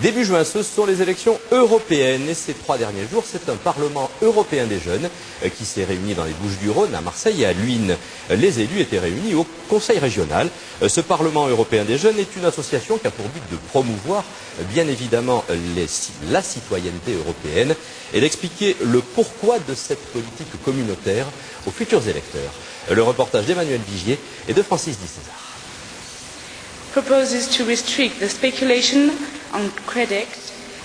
Début juin, ce sont les élections européennes et ces 3 derniers jours, c'est un Parlement européen des jeunes qui s'est réuni dans les Bouches-du-Rhône, à Marseille et à Luynes. Les élus étaient réunis au Conseil régional. Ce Parlement européen des jeunes est une association qui a pour but de promouvoir bien évidemment la citoyenneté européenne et d'expliquer le pourquoi de cette politique communautaire aux futurs électeurs. Le reportage d'Emmanuel Vigier et de Francis Di César. Proposes to restrict the speculation on credit.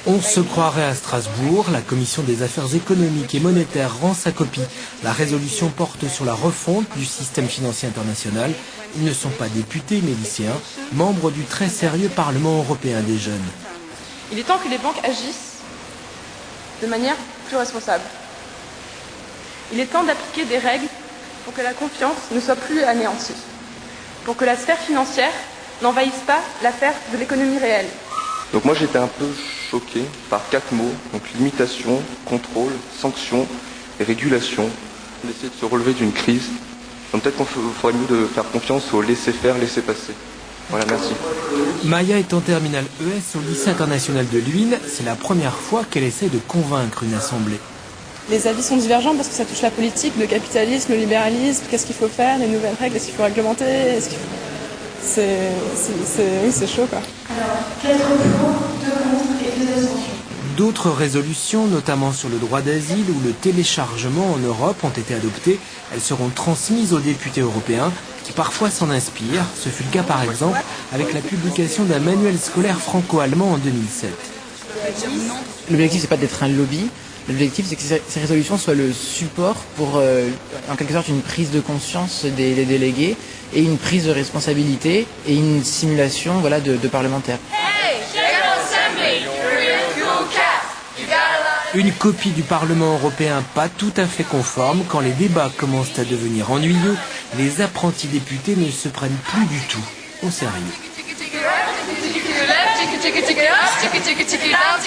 On se croirait à Strasbourg, la Commission des affaires économiques et monétaires rend sa copie. La résolution porte sur la refonte du système financier international. Ils ne sont pas députés mais lycéens, membres du très sérieux Parlement européen des jeunes. Il est temps que les banques agissent de manière plus responsable. Il est temps d'appliquer des règles pour que la confiance ne soit plus anéantie, pour que la sphère financière n'envahisse pas l'affaire de l'économie réelle. Donc moi j'étais un peu choqué par 4 mots, donc limitation, contrôle, sanction et régulation. D'essayer de se relever d'une crise. Donc peut-être qu'on ferait mieux de faire confiance au laisser-faire, laisser-passer. Voilà, merci. Maya est en terminale ES au lycée international de Luynes. C'est la première fois qu'elle essaie de convaincre une assemblée. Les avis sont divergents parce que ça touche la politique, le capitalisme, le libéralisme, qu'est-ce qu'il faut faire, les nouvelles règles, est-ce qu'il faut réglementer, c'est chaud quoi. Alors, 4 pour, 2 contre et 2 abstentions. D'autres résolutions, notamment sur le droit d'asile ou le téléchargement en Europe, ont été adoptées. Elles seront transmises aux députés européens qui parfois s'en inspirent. Ce fut le cas par exemple avec la publication d'un manuel scolaire franco-allemand en 2007. L'objectif, c'est pas d'être un lobby. L'objectif, c'est que ces résolutions soient le support pour, en quelque sorte, une prise de conscience des délégués et une prise de responsabilité et une simulation, voilà, de parlementaires. Une copie du Parlement européen pas tout à fait conforme. Quand les débats commencent à devenir ennuyeux, les apprentis députés ne se prennent plus du tout au sérieux.